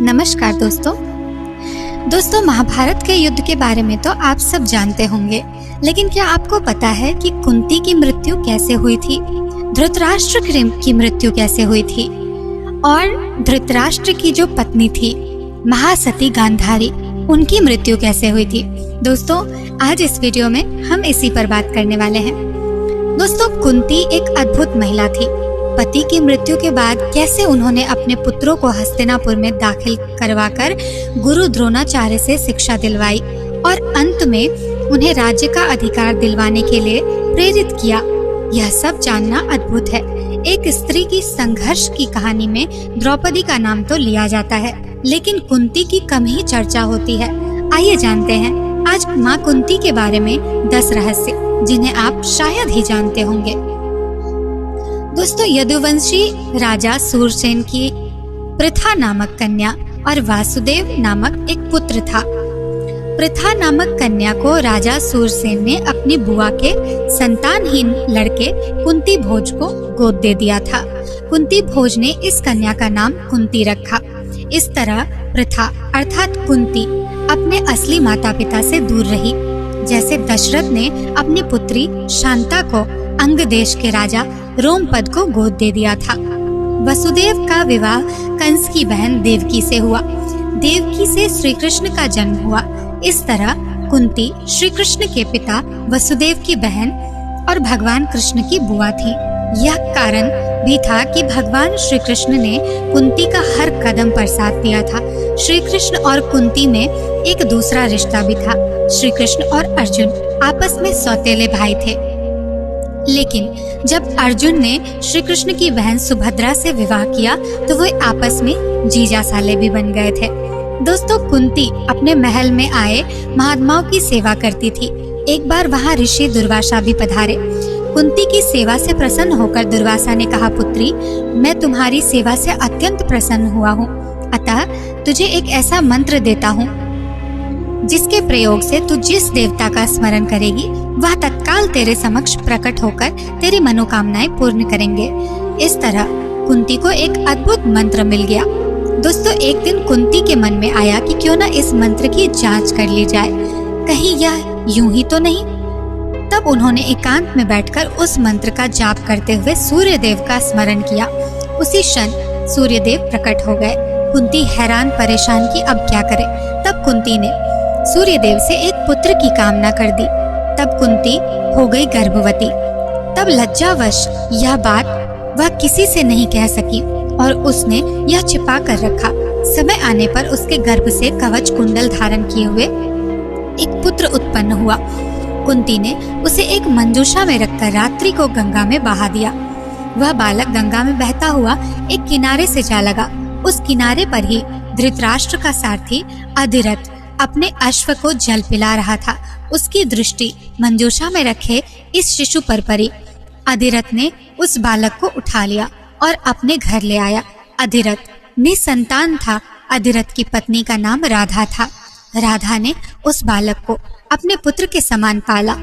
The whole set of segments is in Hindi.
नमस्कार दोस्तों महाभारत के युद्ध के बारे में तो आप सब जानते होंगे, लेकिन क्या आपको पता है कि कुंती की मृत्यु कैसे हुई थी, धृतराष्ट्र की मृत्यु कैसे हुई थी और धृतराष्ट्र की जो पत्नी थी महासती गांधारी, उनकी मृत्यु कैसे हुई थी। दोस्तों आज इस वीडियो में हम इसी पर बात करने वाले हैं। दोस्तों कुंती एक अद्भुत महिला थी। पति की मृत्यु के बाद कैसे उन्होंने अपने पुत्रों को हस्तिनापुर में दाखिल करवाकर गुरु द्रोणाचार्य से शिक्षा दिलवाई और अंत में उन्हें राज्य का अधिकार दिलवाने के लिए प्रेरित किया, यह सब जानना अद्भुत है। एक स्त्री की संघर्ष की कहानी में द्रौपदी का नाम तो लिया जाता है, लेकिन कुंती की कम ही चर्चा होती है। आइए जानते हैं आज माँ कुंती के बारे में 10 रहस्य जिन्हें आप शायद ही जानते होंगे। दोस्तों यदुवंशी राजा सूरसेन की पृथा नामक कन्या और वासुदेव नामक एक पुत्र था। पृथा नामक कन्या को राजा सूरसेन ने अपनी बुआ के संतानहीन लड़के कुंती भोज को गोद दे दिया था। कुंती भोज ने इस कन्या का नाम कुंती रखा। इस तरह पृथा अर्थात कुंती अपने असली माता पिता से दूर रही। जैसे दशरथ ने अपनी पुत्री शांता को अंग देश के राजा रोमपद को गोद दे दिया था। वसुदेव का विवाह कंस की बहन देवकी से हुआ। देवकी से श्री कृष्ण का जन्म हुआ। इस तरह कुंती श्री कृष्ण के पिता वसुदेव की बहन और भगवान कृष्ण की बुआ थी। यह कारण भी था कि भगवान श्री कृष्ण ने कुंती का हर कदम पर साथ दिया था। श्री कृष्ण और कुंती में एक दूसरा रिश्ता भी था। श्री कृष्ण और अर्जुन आपस में सौतेले भाई थे, लेकिन जब अर्जुन ने श्री कृष्ण की बहन सुभद्रा से विवाह किया तो वे आपस में जीजा साले भी बन गए थे। दोस्तों कुंती अपने महल में आए महात्माओं की सेवा करती थी। एक बार वहाँ ऋषि दुर्वासा भी पधारे। कुंती की सेवा से प्रसन्न होकर दुर्वासा ने कहा, पुत्री मैं तुम्हारी सेवा से अत्यंत प्रसन्न हुआ हूँ, अतः तुझे एक ऐसा मंत्र देता हूँ जिसके प्रयोग से तू जिस देवता का स्मरण करेगी वह तत्काल तेरे समक्ष प्रकट होकर तेरी मनोकामनाएं पूर्ण करेंगे। इस तरह कुंती को एक अद्भुत मंत्र मिल गया। दोस्तों एक दिन कुंती के मन में आया कि क्यों न इस मंत्र की जांच कर ली जाए, कहीं यह यूं ही तो नहीं। तब उन्होंने एकांत में बैठकर उस मंत्र का जाप करते हुए सूर्य देव का स्मरण किया। उसी क्षण सूर्य देव प्रकट हो गए। कुंती हैरान परेशान कि अब क्या करे। तब कुंती ने सूर्य देव से एक पुत्र की कामना कर दी। तब कुंती हो गई गर्भवती। तब लज्जावश यह बात वह किसी से नहीं कह सकी और उसने यह छिपा कर रखा। समय आने पर उसके गर्भ से कवच कुंडल धारण किए हुए एक पुत्र उत्पन्न हुआ। कुंती ने उसे एक मंजूषा में रखकर रात्रि को गंगा में बहा दिया। वह बालक गंगा में बहता हुआ एक किनारे से जा लगा। उस किनारे पर ही धृतराष्ट्र का सारथी अधिरथ अपने अश्व को जल पिला रहा था। उसकी दृष्टि मंजूषा में रखे इस शिशु पर पड़ी। अधिरथ ने उस बालक को उठा लिया और अपने घर ले आया। अधिरथ निसंतान था। अधिरथ की पत्नी का नाम राधा था। राधा ने उस बालक को अपने पुत्र के समान पाला।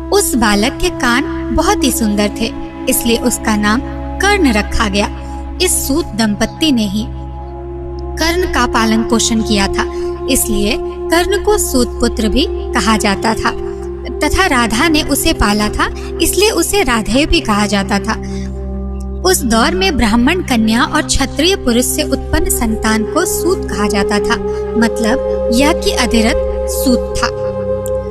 उस बालक के कान बहुत ही सुंदर थे, इसलिए उसका नाम कर्ण रखा गया। इस सूत दंपत्ति ने ही कर्ण का पालन पोषण किया था, इसलिए कर्ण को सूत पुत्र भी कहा जाता था तथा राधा ने उसे पाला था, इसलिए उसे राधेय भी कहा जाता था। उस दौर में ब्राह्मण कन्या और क्षत्रिय पुरुष से उत्पन्न संतान को सूत कहा जाता था, मतलब यह कि अधिरथ सूत था।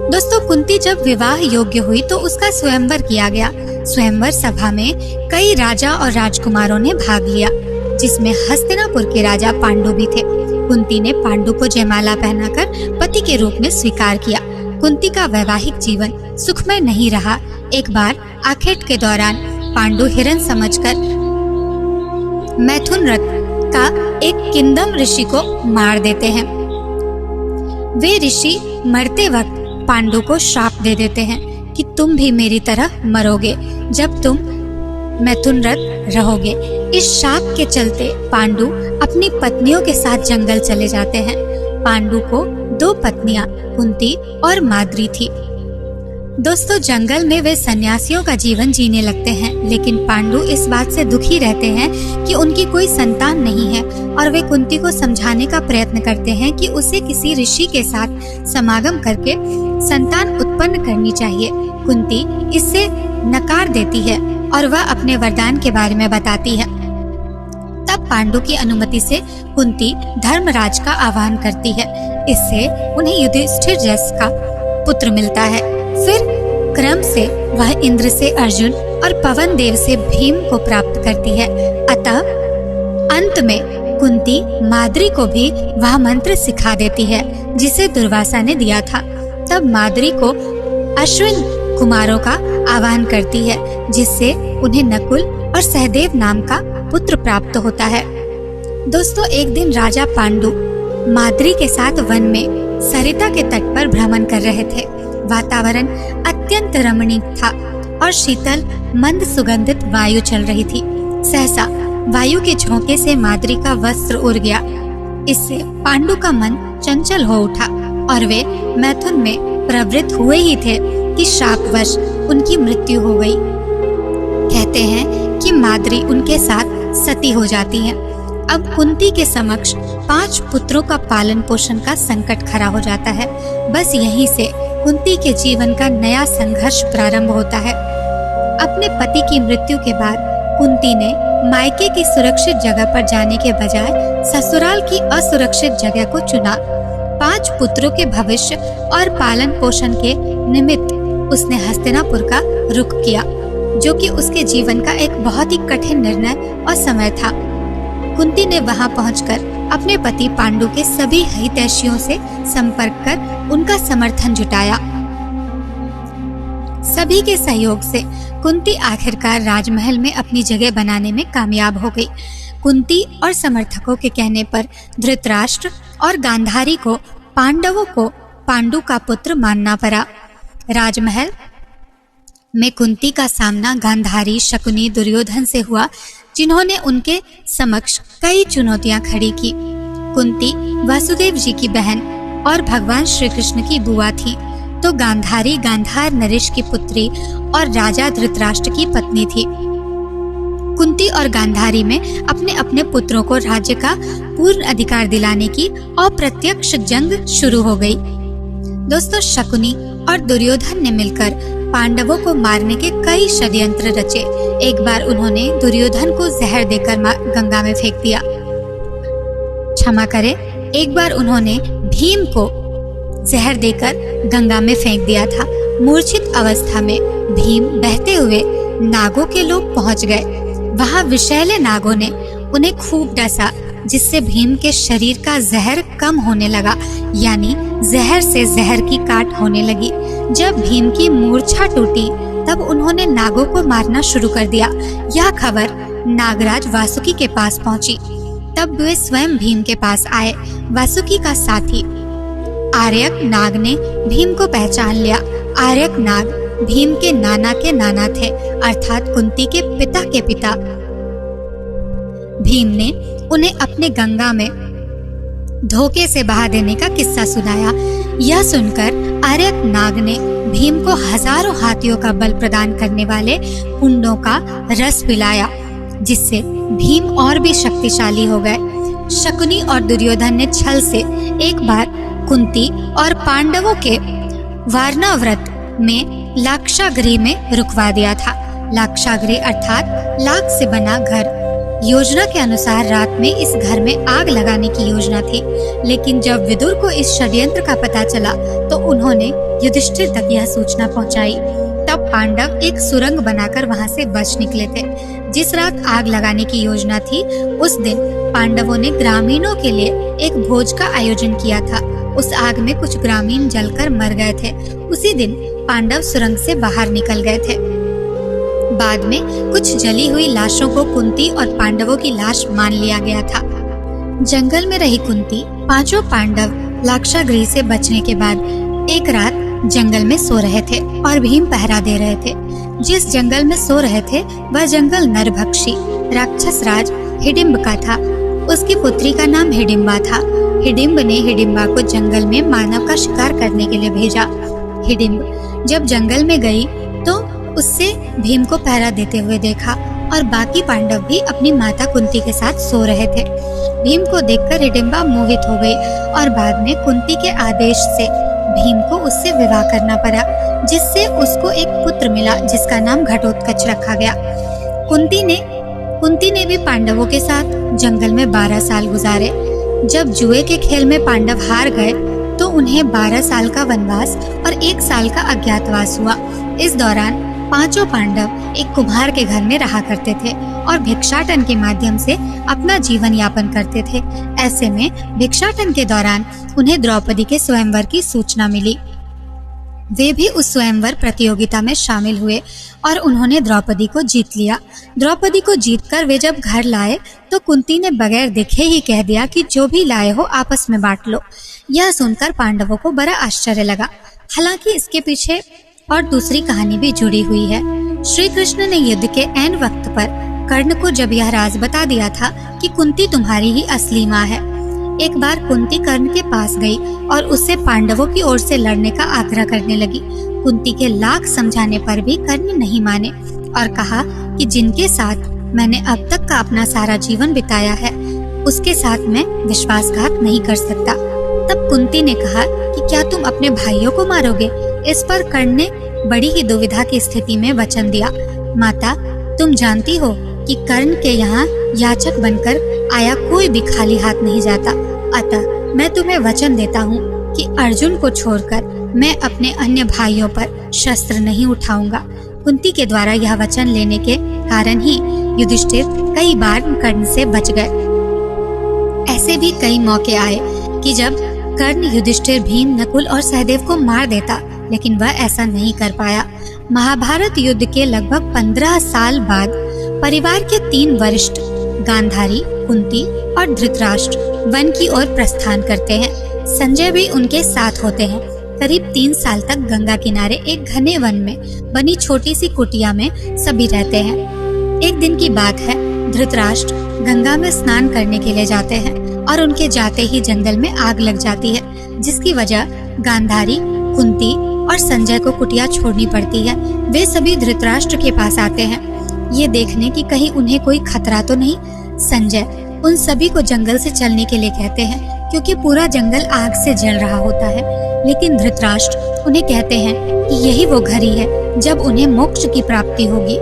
दोस्तों कुंती जब विवाह योग्य हुई तो उसका स्वयंवर किया गया। स्वयंवर सभा में कई राजा और राजकुमारों ने भाग लिया, जिसमें हस्तिनापुर के राजा पांडु भी थे। कुंती ने पांडु को जयमाला पहनाकर पति के रूप में स्वीकार किया। कुंती का वैवाहिक जीवन सुखमय नहीं रहा। एक बार आखेट के दौरान पांडु हिरण समझकर मैथुन रथ का एक किंदम ऋषि को मार देते हैं। वे ऋषि मरते वक्त पांडु को श्राप दे देते हैं कि तुम भी मेरी तरह मरोगे जब तुम मैथुन रथ रहोगे। इस शाप के चलते पांडु अपनी पत्नियों के साथ जंगल चले जाते हैं। पांडु को 2 पत्नियां कुंती और माद्री थी। दोस्तों, जंगल में वे सन्यासियों का जीवन जीने लगते हैं, लेकिन पांडु इस बात से दुखी रहते हैं कि उनकी कोई संतान नहीं है और वे कुंती को समझाने का प्रयत्न करते हैं कि उसे किसी ऋषि के साथ समागम करके संतान उत्पन्न करनी चाहिए। कुंती इससे नकार देती है और वह अपने वरदान के बारे में बताती है। तब पांडु की अनुमति से कुंती धर्मराज का आह्वान करती है। इससे उन्हें युधिष्ठिर जैसा पुत्र मिलता है। फिर क्रम से वह इंद्र से अर्जुन और पवन देव से भीम को प्राप्त करती है। अतः अंत में कुंती माद्री को भी वह मंत्र सिखा देती है जिसे दुर्वासा ने दिया था। तब माद्री को अश्विन कुमारों का आह्वान करती है, जिससे उन्हें नकुल और सहदेव नाम का पुत्र प्राप्त होता है। दोस्तों, एक दिन राजा पांडु माद्री के साथ वन में सरिता के तट पर भ्रमण कर रहे थे। वातावरण अत्यंत रमणीक था और शीतल मंद सुगंधित वायु चल रही थी। सहसा वायु के झोंके से माद्री का वस्त्र उड़ गया। इससे पांडु का मन चंचल हो उठा और वे मैथुन में प्रवृत्त हुए ही थे कि शापवश उनकी मृत्यु हो गई। कहते हैं कि माद्री उनके साथ सती हो जाती है। अब कुंती के समक्ष 5 पुत्रों का पालन पोषण का संकट खड़ा हो जाता है। बस यहीं से कुंती के जीवन का नया संघर्ष प्रारंभ होता है। अपने पति की मृत्यु के बाद कुंती ने मायके की सुरक्षित जगह पर जाने के बजाय ससुराल की असुरक्षित जगह को चुना। 5 पुत्रों के भविष्य और पालन पोषण के निमित्त उसने हस्तिनापुर का रुख किया, जो कि उसके जीवन का एक बहुत ही कठिन निर्णय और समय था। कुंती ने वहां पहुंचकर अपने पति पांडु के सभी हितैषियों से संपर्क कर उनका समर्थन जुटाया। सभी के सहयोग से कुंती आखिरकार राजमहल में अपनी जगह बनाने में कामयाब हो गई। कुंती और समर्थकों के कहने पर धृतराष्ट्र और गांधारी को पांडवों को पांडु का पुत्र मानना पड़ा। राजमहल में कुंती का सामना गांधारी, शकुनी, दुर्योधन से हुआ, जिन्होंने उनके समक्ष कई चुनौतियां खड़ी की। कुंती वासुदेव जी की बहन और भगवान श्री कृष्ण की बुआ थी, तो गांधारी गांधार नरेश की पुत्री और राजा धृतराष्ट्र की पत्नी थी। कुंती और गांधारी में अपने अपने पुत्रों को राज्य का पूर्ण अधिकार दिलाने की अप्रत्यक्ष जंग शुरू हो गई। दोस्तों, शकुनी और दुर्योधन ने मिलकर पांडवों को मारने के कई षड्यंत्र रचे। एक बार उन्होंने दुर्योधन को जहर देकर गंगा में फेंक दिया। क्षमा करें, एक बार उन्होंने भीम को जहर देकर गंगा में फेंक दिया था। मूर्छित अवस्था में भीम बहते हुए नागों के लोग पहुंच गए। वहां विषैले नागों ने उन्हें खूब डसा, जिससे भीम के शरीर का जहर कम होने लगा, यानी जहर से जहर की काट होने लगी। जब भीम की मूर्छा टूटी, तब उन्होंने नागों को मारना शुरू कर दिया। यह खबर नागराज वासुकी के पास पहुंची। तब वे स्वयं भीम के पास आए। वासुकी का साथी आर्यक नाग ने भीम को पहचान लिया। आर्यक नाग भीम के नाना थे, अर्थात कुंती के पिता। भीम ने उन्हें अपने गंगा में धोखे से बहा देने का किस्सा सुनाया। यह सुनकर आर्यक नाग ने भीम को हजारों हाथियों का बल प्रदान करने वाले कुंडों का रस पिलाया, जिससे भीम और भी शक्तिशाली हो गए। शकुनी और दुर्योधन ने छल से एक बार कुंती और पांडवों के वारणाव्रत में लाक्षागृह में रुकवा दिया था। लाक्षागृह अर्थात लाख से बना घर। योजना के अनुसार रात में इस घर में आग लगाने की योजना थी, लेकिन जब विदुर को इस षड्यंत्र का पता चला तो उन्होंने युधिष्ठिर तक यह सूचना पहुंचाई। तब पांडव एक सुरंग बनाकर वहां से बच निकले थे। जिस रात आग लगाने की योजना थी, उस दिन पांडवों ने ग्रामीणों के लिए एक भोज का आयोजन किया था। उस आग में कुछ ग्रामीण जलकर मर गए थे। उसी दिन पांडव सुरंग से बाहर निकल गए थे। बाद में कुछ जली हुई लाशों को कुंती और पांडवों की लाश मान लिया गया था। जंगल में रही कुंती, 5 पांडव लाक्षागृह से बचने के बाद एक रात जंगल में सो रहे थे और भीम पहरा दे रहे थे। जिस जंगल में सो रहे थे वह जंगल नरभक्षी राक्षस राज हिडिंब का था। उसकी पुत्री का नाम हिडिंबा था। हिडिंब ने हिडिंबा को जंगल में मानव का शिकार करने के लिए भेजा। हिडिंब जब जंगल में गई तो उससे भीम को पहरा देते हुए देखा और बाकी पांडव भी अपनी माता कुंती के साथ सो रहे थे। भीम को देखकर हिडिंबा मोहित हो गई और बाद में कुंती के आदेश से भीम को उससे विवाह करना पड़ा, जिससे उसको एक पुत्र मिला जिसका नाम घटोत्कच रखा गया। कुंती ने भी पांडवों के साथ जंगल में 12 साल गुजारे। जब जुए के खेल में पांडव हार गए तो उन्हें 12 साल का वनवास और 1 साल का अज्ञातवास हुआ। इस दौरान पांचों पांडव एक कुम्हार के घर में रहा करते थे और भिक्षाटन के माध्यम से अपना जीवन यापन करते थे। ऐसे में भिक्षाटन के दौरान उन्हें द्रौपदी के स्वयंवर की सूचना मिली। वे भी उस स्वयंवर प्रतियोगिता में शामिल हुए और उन्होंने द्रौपदी को जीत लिया। द्रौपदी को जीतकर वे जब घर लाए तो कुंती ने बगैर देखे ही कह दिया कि जो भी लाए हो आपस में बांट लो। यह सुनकर पांडवों को बड़ा आश्चर्य लगा। हालांकि इसके पीछे और दूसरी कहानी भी जुड़ी हुई है। श्री कृष्ण ने युद्ध के ऐन वक्त पर कर्ण को जब यह राज बता दिया था कि कुंती तुम्हारी ही असली माँ है। एक बार कुंती कर्ण के पास गई और उससे पांडवों की ओर से लड़ने का आग्रह करने लगी। कुंती के लाख समझाने पर भी कर्ण नहीं माने और कहा कि जिनके साथ मैंने अब तक का अपना सारा जीवन बिताया है उसके साथ मैं विश्वासघात नहीं कर सकता। तब कुंती ने कहा कि क्या तुम अपने भाइयों को मारोगे? इस पर कर्ण ने बड़ी ही दुविधा की स्थिति में वचन दिया, माता तुम जानती हो कि कर्ण के यहाँ याचक बनकर आया कोई भी खाली हाथ नहीं जाता। अतः मैं तुम्हें वचन देता हूँ कि अर्जुन को छोड़कर मैं अपने अन्य भाइयों पर शस्त्र नहीं उठाऊंगा। कुंती के द्वारा यह वचन लेने के कारण ही युधिष्ठिर कई बार कर्ण से बच गए। ऐसे भी कई मौके आए कि जब कर्ण युधिष्ठिर, भीम, नकुल और सहदेव को मार देता, लेकिन वह ऐसा नहीं कर पाया। महाभारत युद्ध के लगभग 15 साल बाद परिवार के 3 वरिष्ठ गांधारी, कुंती और धृतराष्ट्र वन की ओर प्रस्थान करते हैं। संजय भी उनके साथ होते हैं। करीब 3 साल तक गंगा किनारे एक घने वन में बनी छोटी सी कुटिया में सभी रहते हैं। एक दिन की बात है, धृतराष्ट्र गंगा में स्नान करने के लिए जाते हैं और उनके जाते ही जंगल में आग लग जाती है, जिसकी वजह गांधारी, कुंती और संजय को कुटिया छोड़नी पड़ती है। वे सभी धृतराष्ट्र के पास आते हैं ये देखने कि कहीं उन्हें कोई खतरा तो नहीं। संजय उन सभी को जंगल से चलने के लिए कहते हैं क्योंकि पूरा जंगल आग से जल रहा होता है। लेकिन धृतराष्ट्र उन्हें कहते हैं कि यही वो घड़ी है जब उन्हें मोक्ष की प्राप्ति होगी।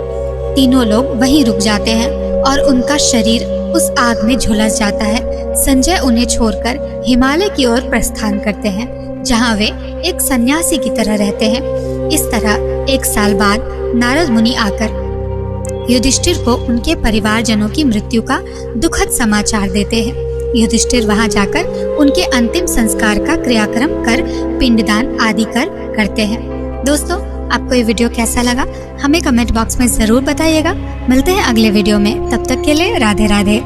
तीनों लोग वहीं रुक जाते हैं और उनका शरीर उस आग में झुलस जाता है। संजय उन्हें छोड़कर हिमालय की ओर प्रस्थान करते हैं, जहाँ वे एक सन्यासी की तरह रहते हैं। इस तरह 1 साल बाद नारद मुनि आकर युधिष्ठिर को उनके परिवारजनों की मृत्यु का दुखद समाचार देते हैं। युधिष्ठिर वहां जाकर उनके अंतिम संस्कार का क्रियाक्रम कर पिंडदान आदि करते हैं। दोस्तों, आपको ये वीडियो कैसा लगा हमें कमेंट बॉक्स में जरूर बताइएगा। मिलते हैं अगले वीडियो में, तब तक के लिए राधे राधे।